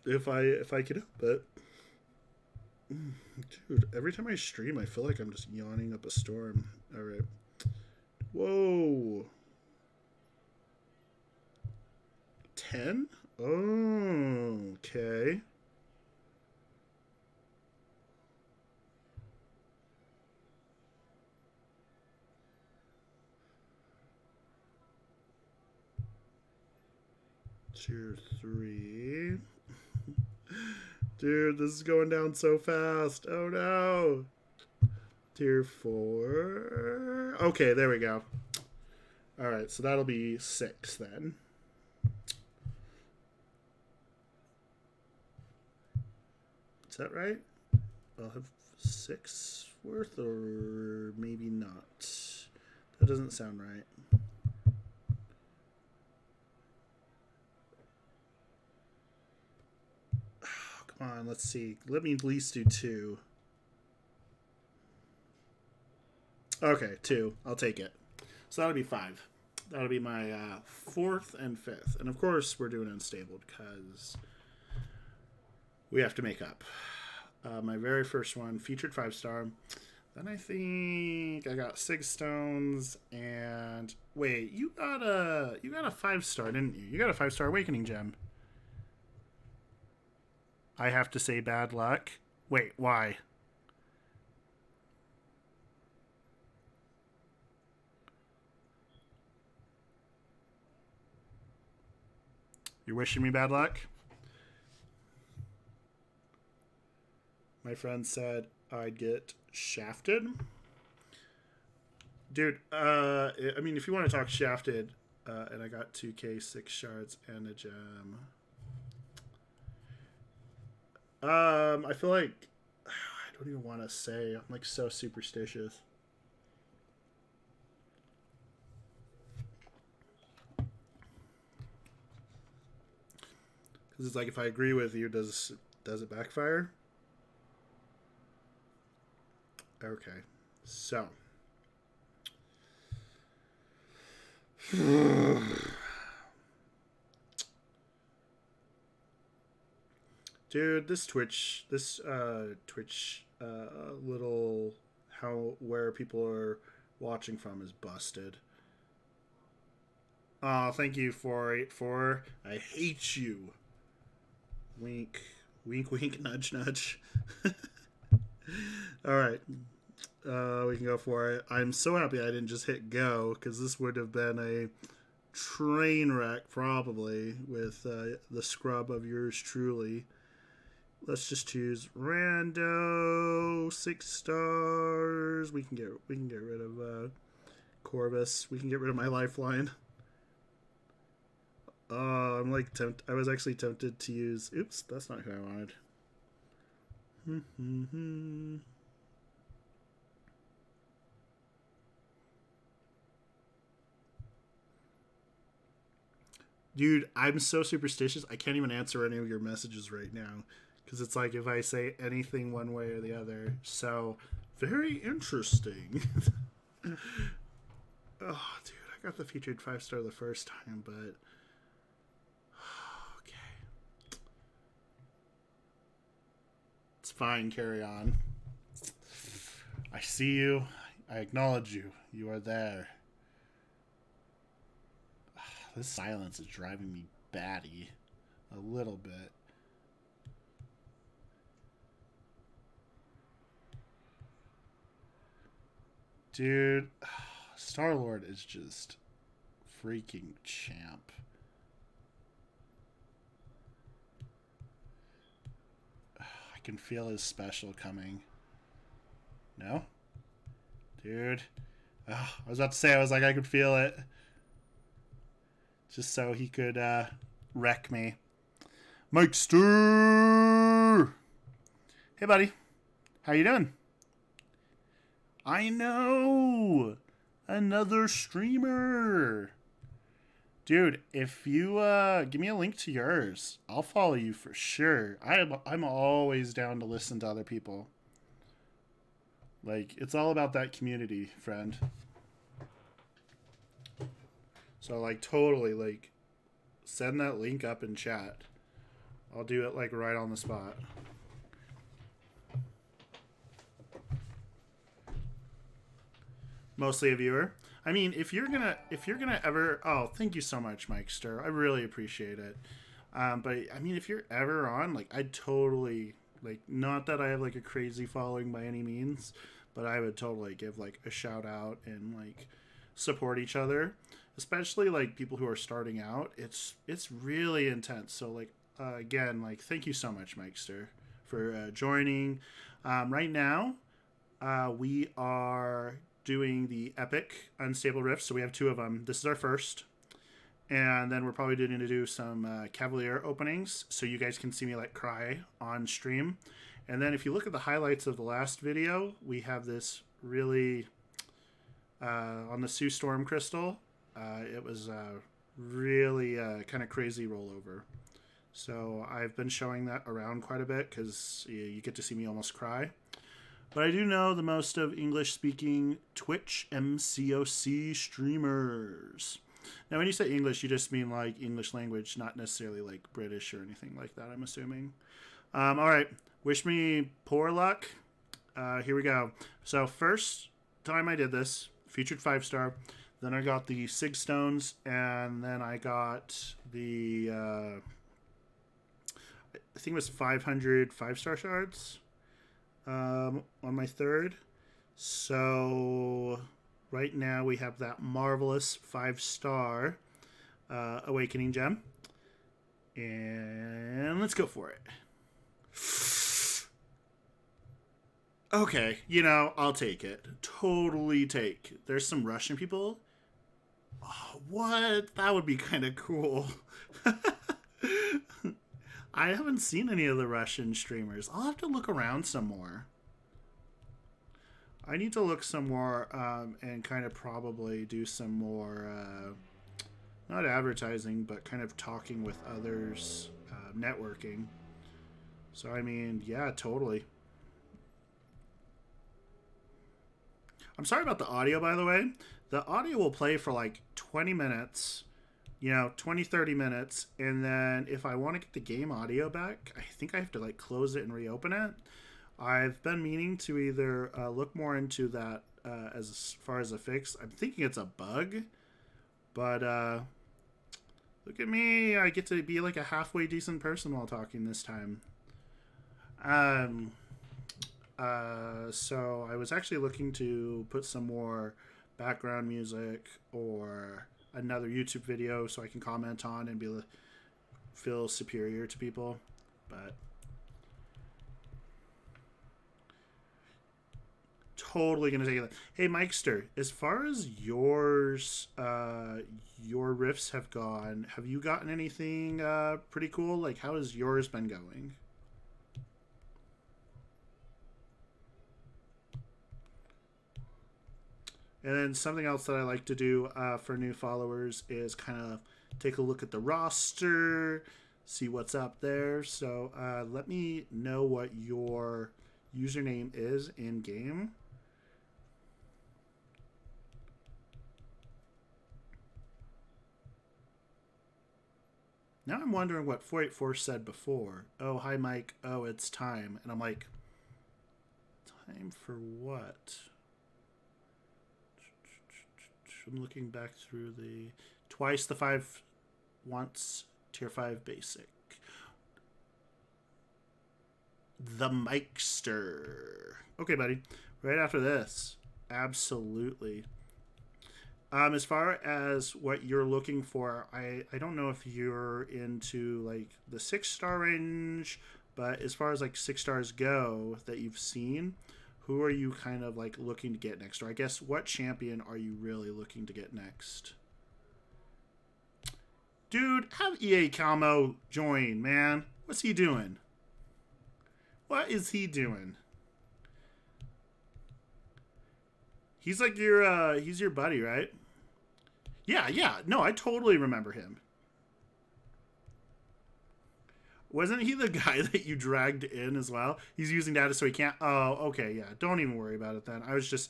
if I could help it. Dude, every time I stream, I feel like I'm just yawning up a storm. All right. Whoa. 10? Oh, okay. Tier 3. Dude, this is going down so fast. Oh no. Tier 4. Okay, there we go. Alright, so that'll be 6 then. Is that right? I'll have 6 worth, or maybe not. That doesn't sound right. Oh, come on, let's see. Let me at least do 2. Okay, 2. I'll take it. So that'll be 5. That'll be my 4th and 5th. And of course, we're doing unstable because we have to make up. My very first one featured 5-star. Then I think I got 6 stones, and wait, you got a 5-star, didn't you? You got a 5-star awakening gem. I have to say bad luck. Wait, why? You're wishing me bad luck? My friend said I'd get shafted. Dude, I mean, if you want to talk shafted, and I got 2k, 6 shards, and a gem. I feel like I don't even want to say. I'm like so superstitious. Because it's like if I agree with you, does it backfire? Okay, so dude, this Twitch little how where people are watching from is busted. Oh, thank you 484. I hate you. Wink, wink, wink, nudge, nudge. All right, we can go for it. I'm so happy I didn't just hit go because this would have been a train wreck probably with the scrub of yours truly. Let's just choose rando 6 stars. We can get rid of Corvus. We can get rid of my lifeline. I'm like I was actually tempted to use. Oops, that's not who I wanted. Dude, I'm so superstitious. I can't even answer any of your messages right now because it's like if I say anything one way or the other. So, very interesting. Oh, dude, I got the featured 5-star the first time, but okay, it's fine. Carry on. I see you. I acknowledge you. You are there. This silence is driving me batty a little bit. Dude, Star Lord is just freaking champ. I can feel his special coming. No? Dude. I was about to say, I was like, I could feel it. Just so he could wreck me. Mike Stir! Hey, buddy. How you doing? I know! Another streamer! Dude, if you give me a link to yours, I'll follow you for sure. I'm always down to listen to other people. Like, it's all about that community, friend. So, like, totally, like, send that link up in chat. I'll do it like right on the spot. Mostly a viewer. I mean, if you're gonna ever, oh, thank you so much, Mike Stir. I really appreciate it. But I mean, if you're ever on, like, I'd totally, like, not that I have like a crazy following by any means, but I would totally give like a shout out and like support each other, especially like people who are starting out. It's really intense. So like again, like, thank you so much, Mike Stir, for joining. Right now, we are doing the epic unstable rifts, so we have two of them. This is our first, and then we're probably going to do some Cavalier openings, so you guys can see me like cry on stream. And then if you look at the highlights of the last video, we have this really on the Sue Storm crystal. It was really kind of crazy rollover. So I've been showing that around quite a bit because you get to see me almost cry. But I do know the most of English-speaking Twitch MCOC streamers. Now, when you say English, you just mean like English language, not necessarily like British or anything like that, I'm assuming. All right. Wish me poor luck. Here we go. So first time I did this, featured 5-star. Then I got the Sig Stones, and then I got the, I think it was 500 5-star shards on my third. So right now we have that marvelous 5-star Awakening Gem. And let's go for it. Okay, you know, I'll take it. Totally take. There's some Russian people. Oh, what? That would be kind of cool. I haven't seen any of the Russian streamers. I'll have to look around some more. I need to look some more and kind of probably do some more, not advertising, but kind of talking with others, networking. So, I mean, yeah, totally. I'm sorry about the audio, by the way. The audio will play for like 20 minutes, you know, 20, 30 minutes. And then if I want to get the game audio back, I think I have to like close it and reopen it. I've been meaning to either look more into that as far as a fix. I'm thinking it's a bug, but look at me. I get to be like a halfway decent person while talking this time. So I was actually looking to put some more background music or another YouTube video so I can comment on and feel superior to people, but totally gonna take it. Hey, Mikester, as far as yours, your riffs have gone, have you gotten anything pretty cool? Like, how has yours been going? And then something else that I like to do for new followers is kind of take a look at the roster, see what's up there. So let me know what your username is in game. Now I'm wondering what 484 said before. Oh, hi, Mike. Oh, it's time. And I'm like, time for what? I'm looking back through the twice the 5 once tier 5 basic. The Mikester. Okay, buddy. Right after this. Absolutely. As far as what you're looking for, I don't know if you're into like the 6-star range, but as far as like 6 stars go that you've seen, who are you kind of like looking to get next? Or I guess what champion are you really looking to get next? Dude, have EA Calmo join, man. What's he doing? What is he doing? He's like he's your buddy, right? Yeah. No, I totally remember him. Wasn't he the guy that you dragged in as well? He's using data so he can't. Oh, okay, yeah. Don't even worry about it then. I was just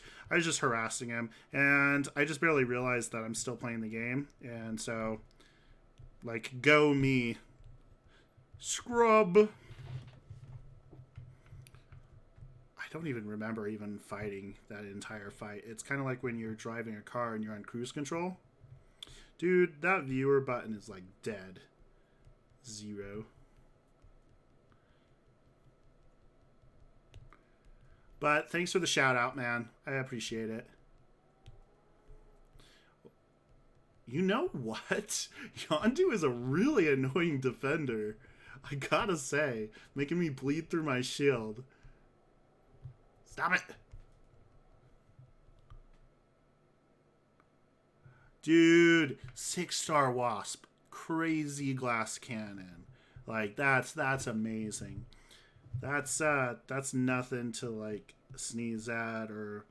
harassing him, and I just barely realized that I'm still playing the game, and so, like, go me. Scrub. I don't even remember even fighting that entire fight. It's kind of like when you're driving a car and you're on cruise control. Dude, that viewer button is like dead. 0. But thanks for the shout out, man. I appreciate it. You know what? Yondu is a really annoying defender. I gotta say. Making me bleed through my shield. Stop it! Dude, 6-star Wasp. Crazy glass cannon. Like, that's amazing. That's nothing to, like, sneeze at or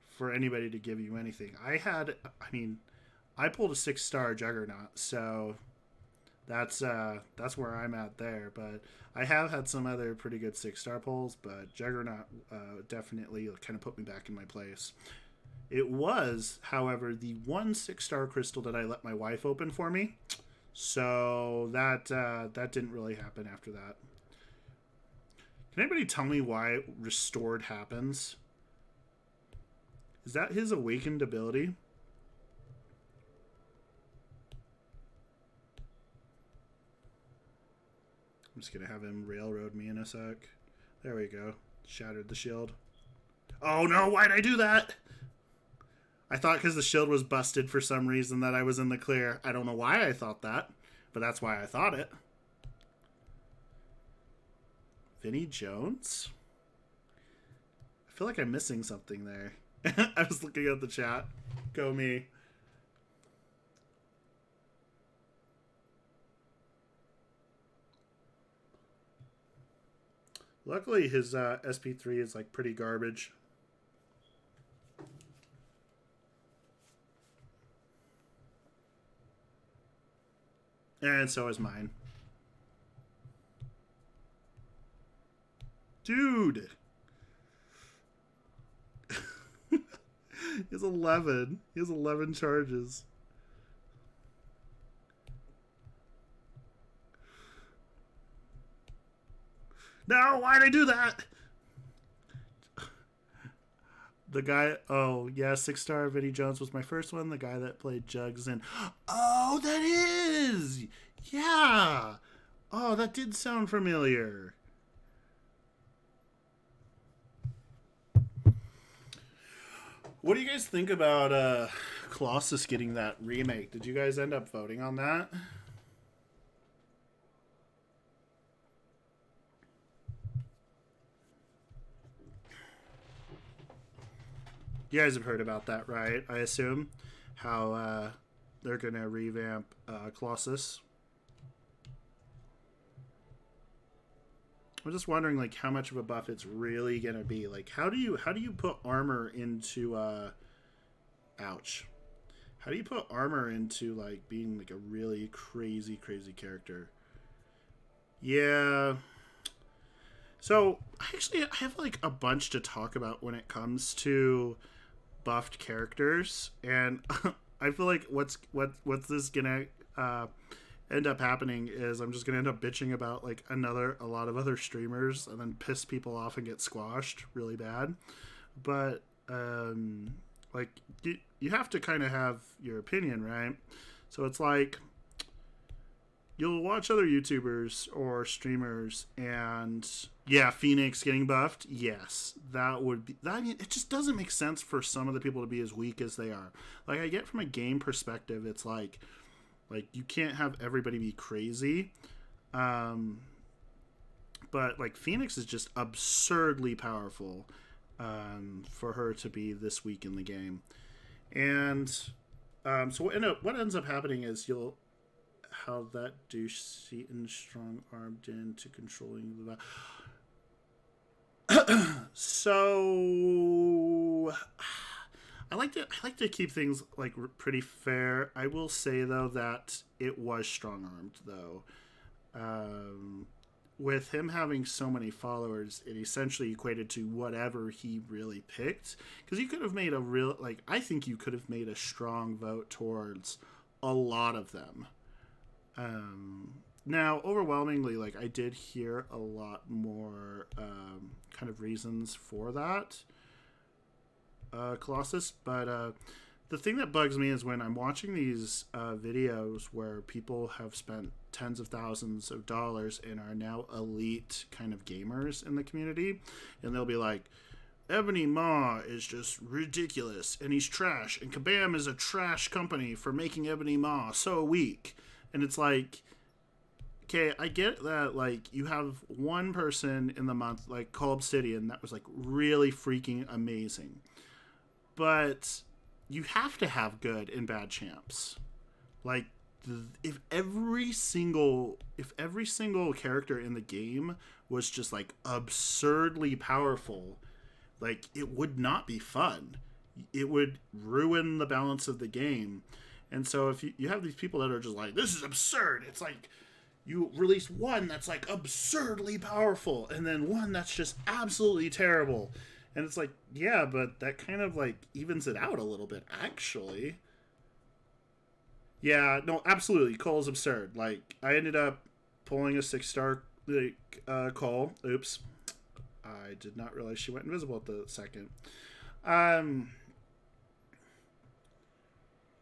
for anybody to give you anything. I pulled a 6-star Juggernaut, so that's where I'm at there. But I have had some other pretty good 6-star pulls, but Juggernaut definitely kind of put me back in my place. It was, however, the one 6-star crystal that I let my wife open for me, so that didn't really happen after that. Can anybody tell me why Restored happens? Is that his awakened ability? I'm just going to have him railroad me in a sec. There we go. Shattered the shield. Oh no, why'd I do that? I thought because the shield was busted for some reason that I was in the clear. I don't know why I thought that, but that's why I thought it. Vinnie Jones? I feel like I'm missing something there. I was looking at the chat. Go me. Luckily, his SP3 is like pretty garbage. And so is mine. Dude! He has 11. He has 11 charges. No, why'd I do that? The guy, oh, yeah, 6-star Vinnie Jones was my first one. The guy that played Jugs in. Oh, that is! Yeah! Oh, that did sound familiar. What do you guys think about Colossus getting that remake? Did you guys end up voting on that? You guys have heard about that, right? I assume how they're gonna revamp Colossus. I'm just wondering, like, how much of a buff it's really gonna be. Like, how do you put armor into ouch? How do you put armor into like being like a really crazy character? Yeah. So actually, I have like a bunch to talk about when it comes to buffed characters, and I feel like what's this gonna end up happening is I'm just gonna end up bitching about like a lot of other streamers and then piss people off and get squashed really bad. But like you have to kind of have your opinion, right? So it's like you'll watch other YouTubers or streamers and yeah, Phoenix getting buffed. Yes, that would be. I mean, it just doesn't make sense for some of the people to be as weak as they are. Like I get from a game perspective, it's like you can't have everybody be crazy. But like Phoenix is just absurdly powerful for her to be this weak in the game. And so what ends up happening is how that douche Seaton strong armed into controlling the so I like to keep things like pretty fair. I will say though that it was strong armed though. With him having so many followers, it essentially equated to whatever he really picked. Because you could have made I think you could have made a strong vote towards a lot of them. Now, overwhelmingly, like I did hear a lot more kind of reasons for that Colossus, but the thing that bugs me is when I'm watching these videos where people have spent tens of thousands of dollars and are now elite kind of gamers in the community, and they'll be like, Ebony Maw is just ridiculous, and he's trash, and Kabam is a trash company for making Ebony Maw so weak. And it's like, okay, I get that, like, you have one person in the month, like, Call Obsidian, that was, like, really freaking amazing. But you have to have good and bad champs. Like, if every single character in the game was just, like, absurdly powerful, like, it would not be fun. It would ruin the balance of the game. And so if you have these people that are just like, this is absurd, it's like you release one that's like absurdly powerful and then one that's just absolutely terrible. And it's like, yeah, but that kind of like evens it out a little bit, actually. Yeah, no, absolutely. Cole's absurd. Like, I ended up pulling a 6-star like Cole. Oops. I did not realize she went invisible at the second. Um,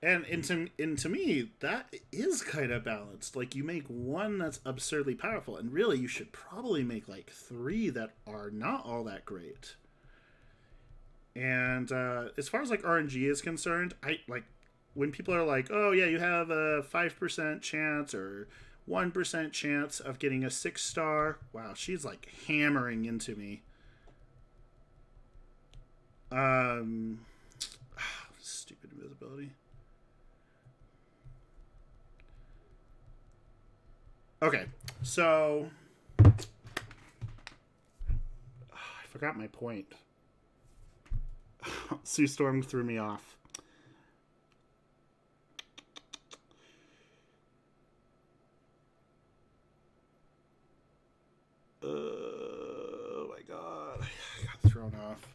and to me, that is kind of balanced. Like, you make one that's absurdly powerful, and really, you should probably make like 3 that are not all that great. And as far as like RNG is concerned, I like when people are like, "Oh yeah, you have a 5% chance or 1% chance of getting a 6-star." Wow, she's like hammering into me. Stupid invisibility. Okay, so I forgot my point. Sue Storm threw me off. Oh my god, I got thrown off.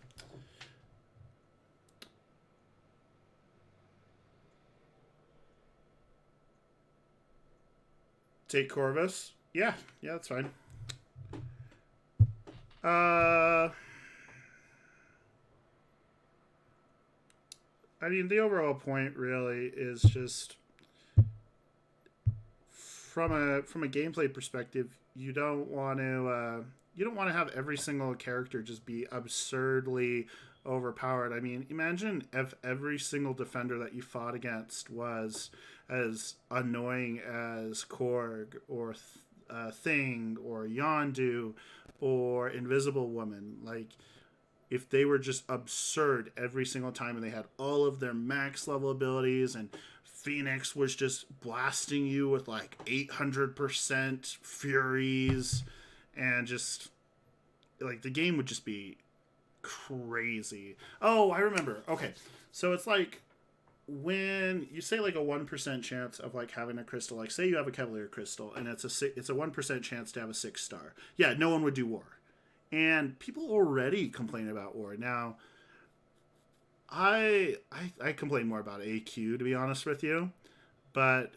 Take Corvus? Yeah, that's fine. I mean, the overall point really is just from a gameplay perspective, you don't want to have every single character just be absurdly overpowered. I mean, imagine if every single defender that you fought against was as annoying as Korg or Thing or Yondu or Invisible Woman. Like, if they were just absurd every single time and they had all of their max level abilities and Phoenix was just blasting you with like 800% Furies and just like the game would just be crazy. Oh, I remember. Okay. So it's like when you say like a 1% chance of like having a crystal, like say you have a Cavalier crystal and it's a 1% chance to have a 6-star. Yeah, no one would do war. And people already complain about war. Now, I complain more about AQ, to be honest with you, but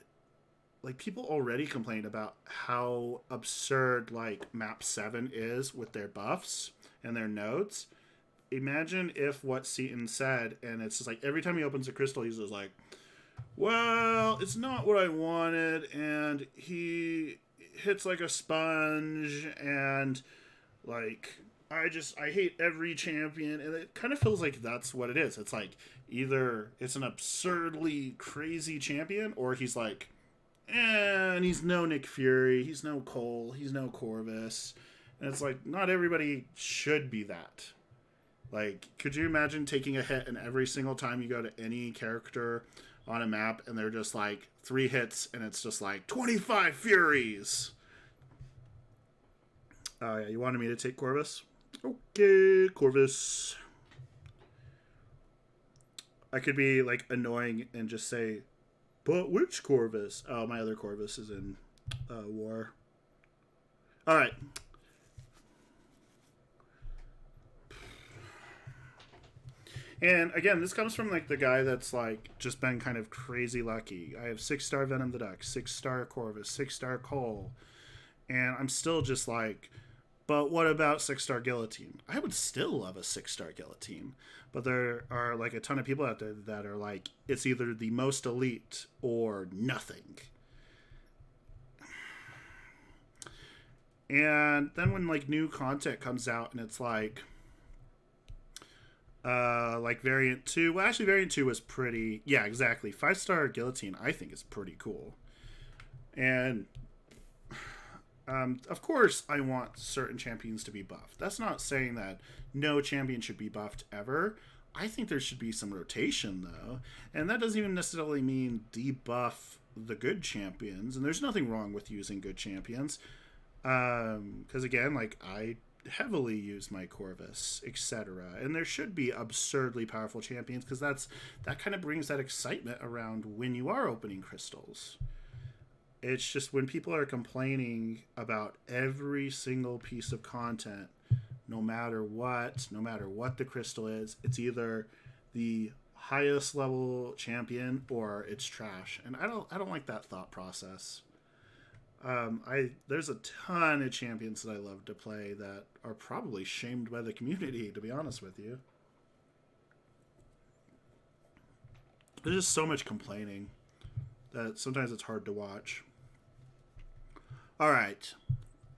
like people already complained about how absurd like map 7 is with their buffs and their nodes. Imagine if what Seaton said, and it's just like every time he opens a crystal, he's just like, well, it's not what I wanted, and he hits like a sponge, and like I hate every champion, and it kind of feels like that's what it is. It's like either it's an absurdly crazy champion, or he's like, and he's no Nick Fury, he's no Cole, he's no Corvus, and it's like not everybody should be that. Like, could you imagine taking a hit and every single time you go to any character on a map and they're just like 3 hits and it's just like 25 Furies? Oh, yeah, you wanted me to take Corvus? Okay, Corvus. I could be like annoying and just say, but which Corvus? Oh, my other Corvus is in war. All right. And again, this comes from like the guy that's like just been kind of crazy lucky. I have 6-star Venom the Duck, 6-star Corvus, 6-star Cole, and I'm still just like, but what about 6-star Guillotine? I would still love a 6-star Guillotine, but there are like a ton of people out there that are like, it's either the most elite or nothing. And then when like new content comes out and it's like variant 2, well actually variant 2 was pretty, yeah, exactly, 5-star Guillotine I think is pretty cool. And of course I want certain champions to be buffed. That's not saying that no champion should be buffed ever. I think there should be some rotation though, and that doesn't even necessarily mean debuff the good champions, and there's nothing wrong with using good champions. Because again, like I heavily use my Corvus, etc., and there should be absurdly powerful champions because that kind of brings that excitement around when you are opening crystals. It's just when people are complaining about every single piece of content, no matter what the crystal is, it's either the highest level champion or it's trash, and I don't like that thought process. There's a ton of champions that I love to play that are probably shamed by the community, to be honest with you. There's just so much complaining that sometimes it's hard to watch. All right,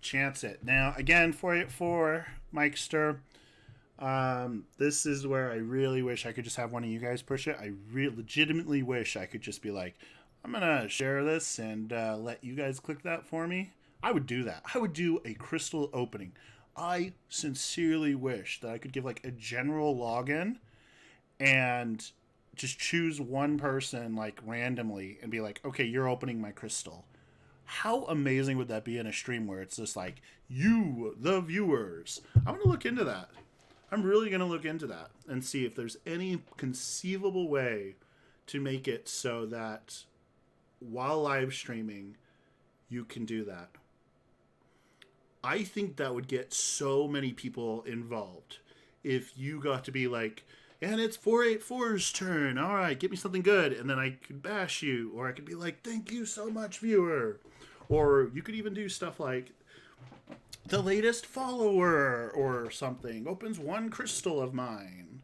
chance it now again for Mikester. This is where I really wish I could just have one of you guys push it. I legitimately wish I could just be like, I'm going to share this and let you guys click that for me. I would do that. I would do a crystal opening. I sincerely wish that I could give like a general login and just choose one person like randomly and be like, okay, you're opening my crystal. How amazing would that be in a stream where it's just like, you, the viewers? I'm going to look into that. I'm really going to look into that and see if there's any conceivable way to make it so that while live streaming, you can do that. I think that would get so many people involved if you got to be like, and it's 484's turn. All right, get me something good. And then I could bash you, or I could be like, thank you so much, viewer. Or you could even do stuff like, the latest follower or something opens one crystal of mine.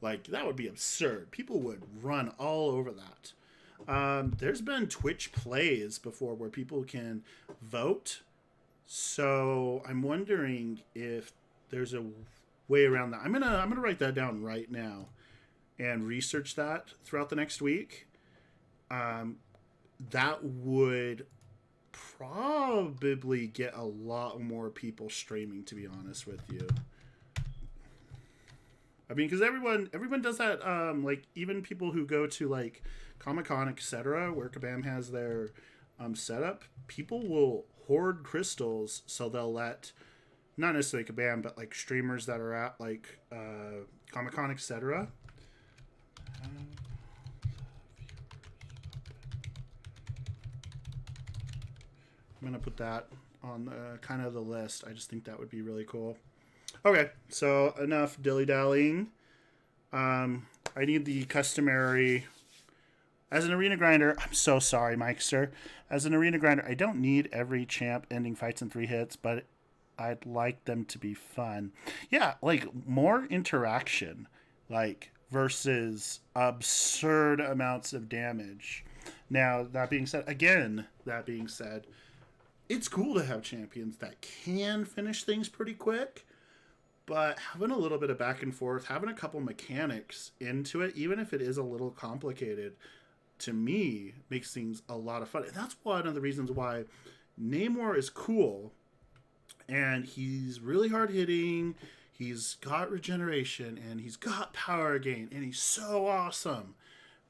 Like, that would be absurd. People would run all over that. There's been Twitch plays before where people can vote. So I'm wondering if there's a way around that. I'm gonna write that down right now and research that throughout the next week. That would probably get a lot more people streaming, to be honest with you. I mean, because everyone does that. Like even people who go to like Comic-Con, etc., where Kabam has their setup, people will hoard crystals, so they'll let not necessarily Kabam, but like streamers that are at like Comic-Con, etc. I'm gonna put that on the kind of the list. I just think that would be really cool. Okay, so enough dilly-dallying. I need the customary. As an arena grinder, I'm so sorry, Mike, sir. As an arena grinder, I don't need every champ ending fights in 3 hits, but I'd like them to be fun. Yeah, like more interaction, like versus absurd amounts of damage. Now, that being said, it's cool to have champions that can finish things pretty quick, but having a little bit of back and forth, having a couple mechanics into it, even if it is a little complicated, to me, makes things a lot of fun. And that's one of the reasons why Namor is cool, and he's really hard hitting, he's got regeneration, and he's got power gain, and he's so awesome.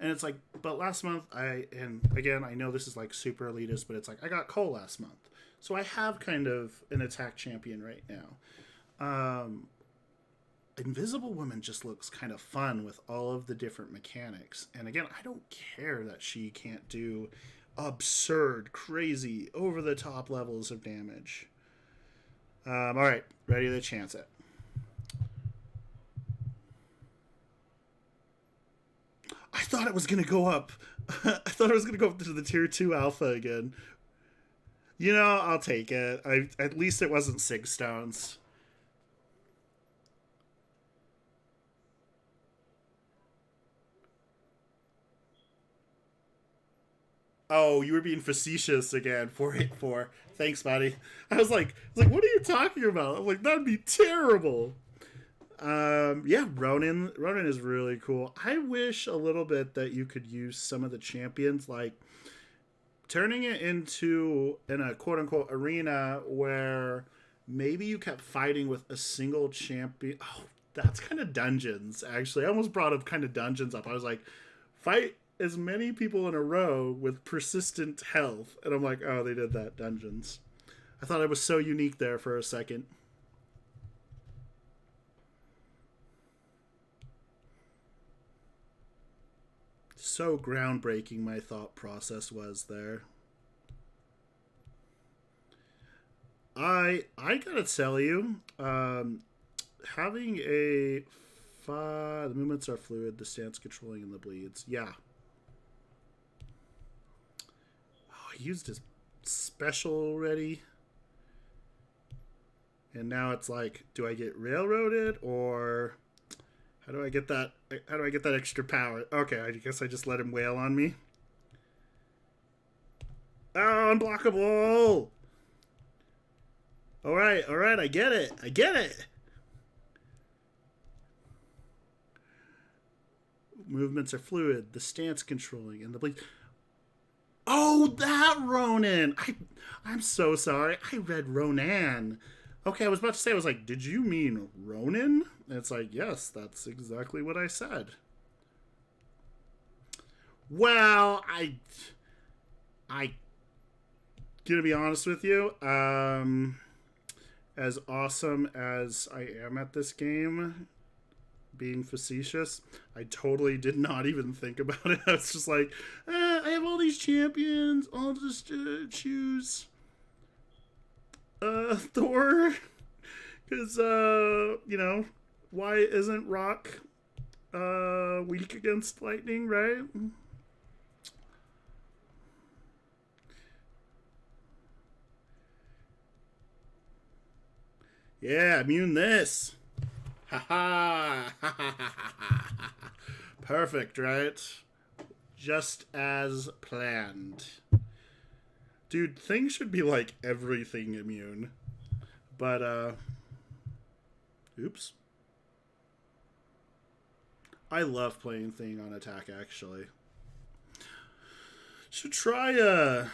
And it's like, but last month, and again, I know this is like super elitist, but it's like, I got Cole last month. So I have kind of an attack champion right now. Invisible Woman just looks kind of fun with all of the different mechanics. And again, I don't care that she can't do absurd, crazy, over-the-top levels of damage. All right, ready to chance it. thought it was going to go up. I thought it was going to go up to the tier 2 alpha again. You know, I'll take it. At least it wasn't 6 stones. Oh, you were being facetious again. 484. Thanks, buddy. I was like, what are you talking about? I'm like, that'd be terrible. Yeah, Ronin is really cool. I wish a little bit that you could use some of the champions, like turning it into in a quote unquote arena where maybe you kept fighting with a single champion. Oh, that's kind of dungeons, actually. I almost brought up kind of dungeons up. I was like, fight as many people in a row with persistent health. And I'm like, oh, they did that, dungeons. I thought it was so unique there for a second. So groundbreaking my thought process was there. I gotta tell you, having a the movements are fluid, the stance controlling, and the bleeds. Yeah. Oh, I used his special already, and now it's like, do I get railroaded or how do I get that? How do I get that extra power? Okay, I guess I just let him wail on me. Oh, unblockable! All right, I get it. Movements are fluid, the stance controlling, and the bleed. Oh, that Ronin! I'm so sorry. I read Ronan. Okay, I was about to say, I was like, did you mean Ronin? And it's like, yes, that's exactly what I said. Well, I gonna be honest with you. As awesome as I am at this game, being facetious, I totally did not even think about it. I was just like, I have all these champions. I'll just choose Thor. Because, you know, why isn't Rock weak against lightning, right? Yeah, immune this. Ha ha. Perfect, right? Just as planned. Dude, things should be like everything immune. But, oops. I love playing Thing on attack, actually. Should try,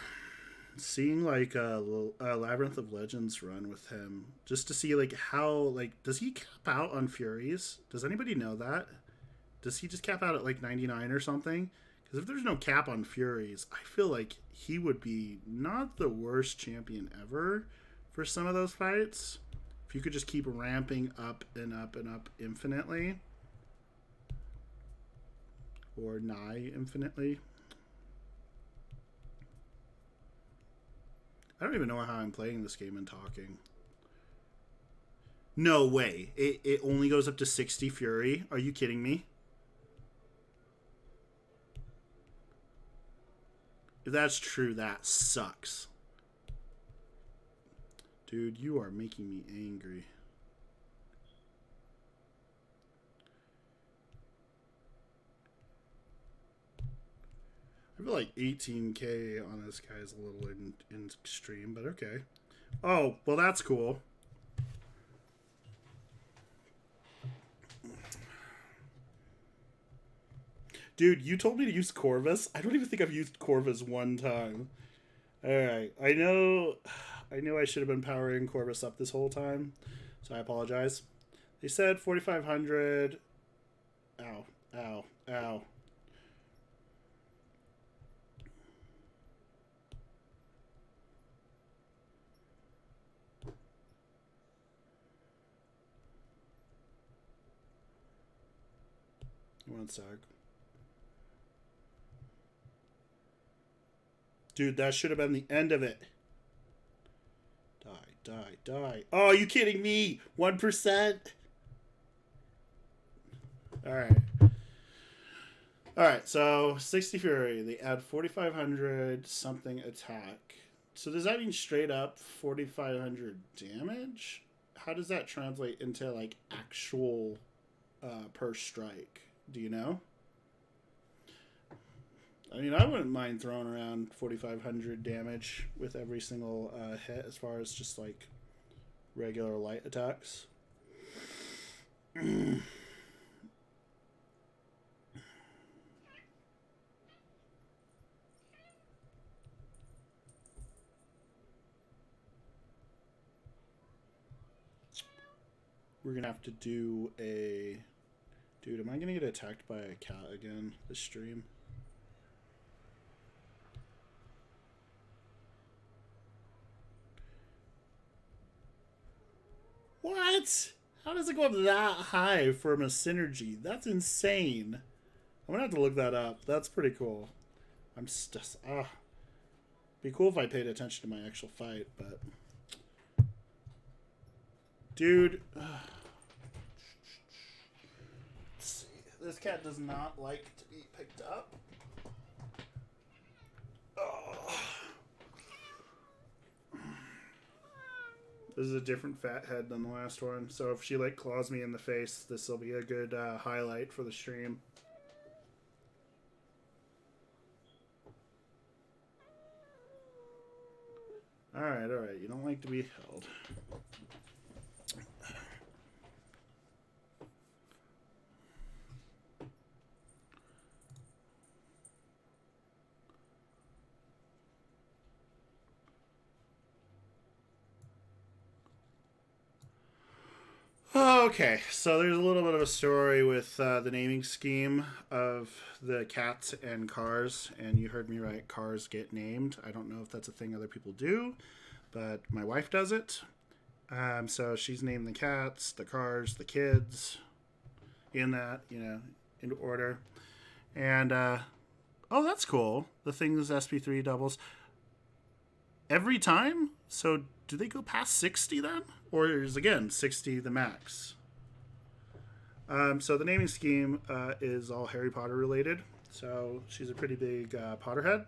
seeing like a Labyrinth of Legends run with him just to see like how, like, does he cap out on Furies? Does anybody know that? Does he just cap out at like 99 or something? Because if there's no cap on Furies, I feel like he would be not the worst champion ever for some of those fights. If you could just keep ramping up and up and up infinitely, or nigh infinitely. I don't even know how I'm playing this game and talking. No way. It only goes up to 60 Fury. Are you kidding me? If that's true, that sucks. Dude, you are making me angry. I feel like 18k on this guy is a little in extreme, but okay. Oh, well, that's cool. Dude, you told me to use Corvus. I don't even think I've used Corvus one time. Alright, I know I should have been powering Corvus up this whole time, so I apologize. They said 4,500. Ow, ow, ow. One sec. Dude, that should have been the end of it. Die. Oh, are you kidding me? 1%? Alright. All right, so 60 Fury, they add 4,500 something attack. So does that mean straight up 4,500 damage? How does that translate into like actual per strike? Do you know? I mean, I wouldn't mind throwing around 4,500 damage with every single hit as far as just like regular light attacks. We're gonna have to do a... Dude, am I gonna get attacked by a cat again this stream? What? How does it go up that high from a synergy? That's insane. I'm gonna have to look that up. That's pretty cool. I'm just... Be cool if I paid attention to my actual fight, but... Dude... This cat does not like to be picked up. Oh. This is a different fat head than the last one. So if she like claws me in the face, this will be a good highlight for the stream. Alright, alright. You don't like to be held. Okay, so there's a little bit of a story with the naming scheme of the cats and cars, and you heard me right, cars get named. I don't know if that's a thing other people do, but my wife does it. So she's named the cats, the cars, the kids, in that, in order. And, oh, that's cool. The thing's SP3 doubles. Every time? So do they go past 60 then? Or is, again, 60 the max? So the naming scheme is all Harry Potter related. So she's a pretty big Potterhead.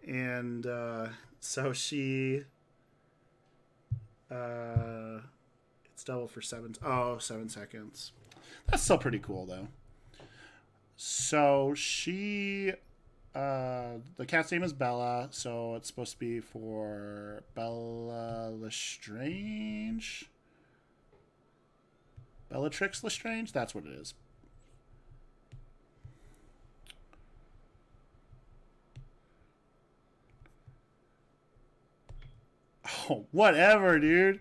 And so she... it's double for 7 seconds. That's still pretty cool, though. So she... the cat's name is Bella, so it's supposed to be for Bella Lestrange. Bellatrix Lestrange? That's what it is. Oh, whatever, dude.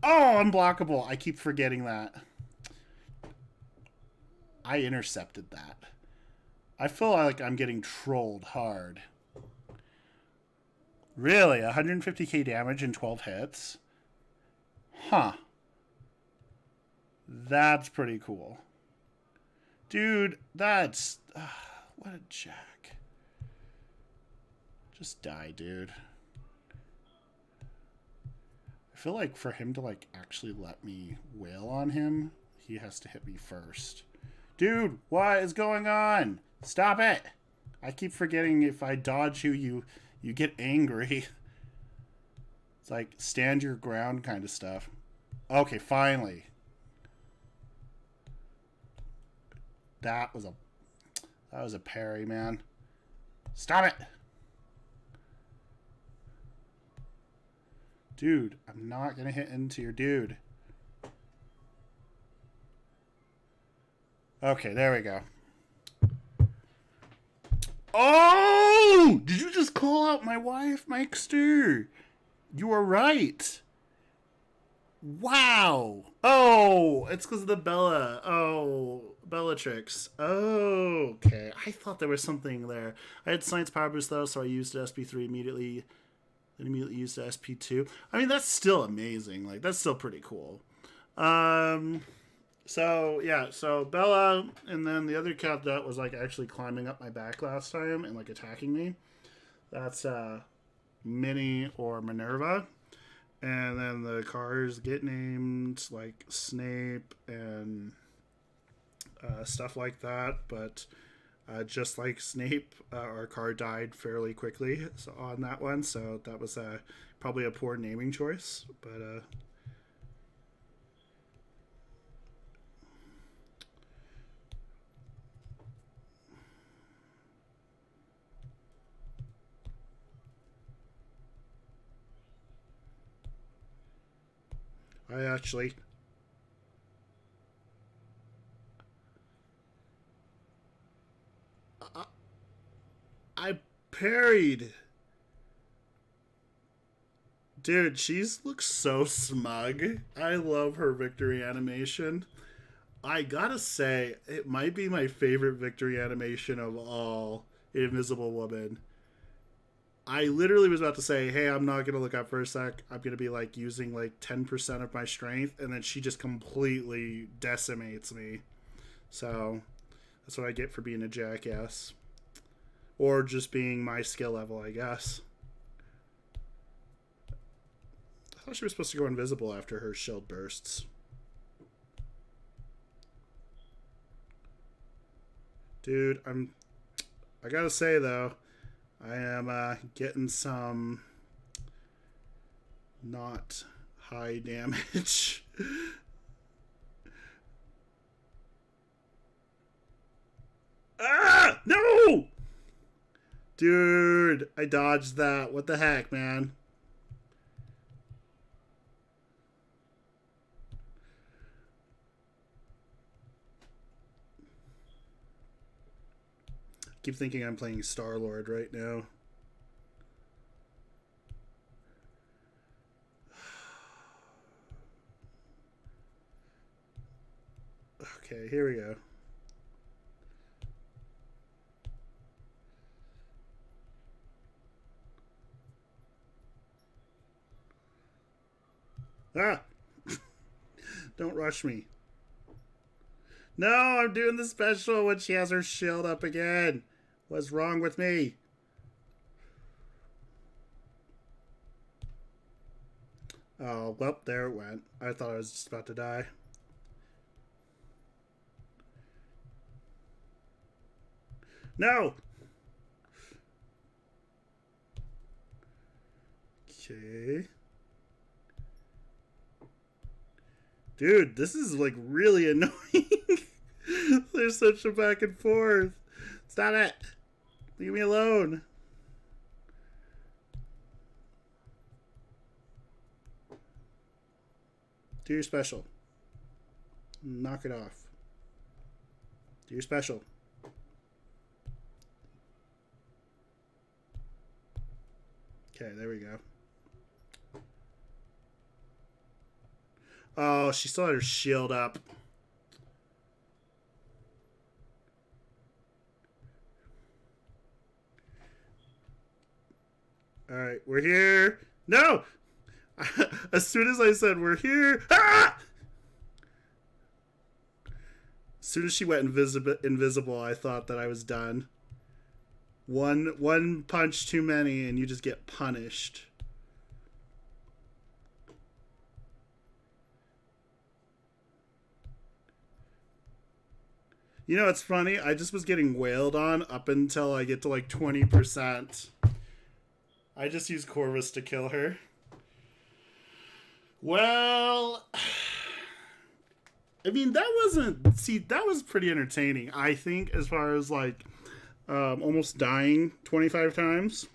Oh, unblockable. I keep forgetting that. I intercepted that. I feel like I'm getting trolled hard. Really? 150k damage in 12 hits? Huh. That's pretty cool. Dude, that's... what a jack. Just die, dude. I feel like for him to, like, actually let me wail on him, he has to hit me first. Dude, what is going on? Stop it! I keep forgetting if I dodge you get angry. It's like stand your ground kind of stuff. Okay, finally. That was a parry, man. Stop it! Dude, I'm not gonna hit into your dude. Okay, there we go. Oh! Did you just call out my wife, Mikester? You were right. Wow. Oh, it's because of the Bella. Oh, Bellatrix. Oh, okay. I thought there was something there. I had Science Power Boost, though, so I used SP3 immediately. Then immediately used SP2. I mean, that's still amazing. Like, that's still pretty cool. So, yeah, so Bella, and then the other cat that was, like, actually climbing up my back last time and, like, attacking me. That's, Minnie or Minerva. And then the cars get named, like, Snape and, stuff like that. But just like Snape, our car died fairly quickly on that one, so that was probably a poor naming choice. But I actually I parried. Dude, she's looks so smug. I love her victory animation. I gotta say, it might be my favorite victory animation of all, Invisible Woman. I literally was about to say, hey, I'm not gonna look up for a sec. I'm gonna be like using like 10% of my strength, and then she just completely decimates me. So that's what I get for being a jackass. Or just being my skill level, I guess. I thought she was supposed to go invisible after her shield bursts. Dude, I gotta say though, I am getting some not high damage. Ah! No! Dude, I dodged that. What the heck, man? Keep thinking I'm playing Star-Lord right now. Okay, here we go. Ah! Don't rush me. No, I'm doing the special when she has her shield up again. What's wrong with me? Oh, well, there it went. I thought I was just about to die. No! Okay. Dude, this is like really annoying. There's such a back and forth. Stop it. Leave me alone. Do your special. Knock it off. Do your special. Okay, there we go. Oh, she still had her shield up. Alright, we're here. No! As soon as I said we're here. Ah! As soon as she went invisible, I thought that I was done. One punch too many, and you just get punished. You know, it's funny. I just was getting wailed on up until I get to like 20%. I just used Corvus to kill her. Well, I mean, that wasn't. See, that was pretty entertaining, I think, as far as like almost dying 25 times.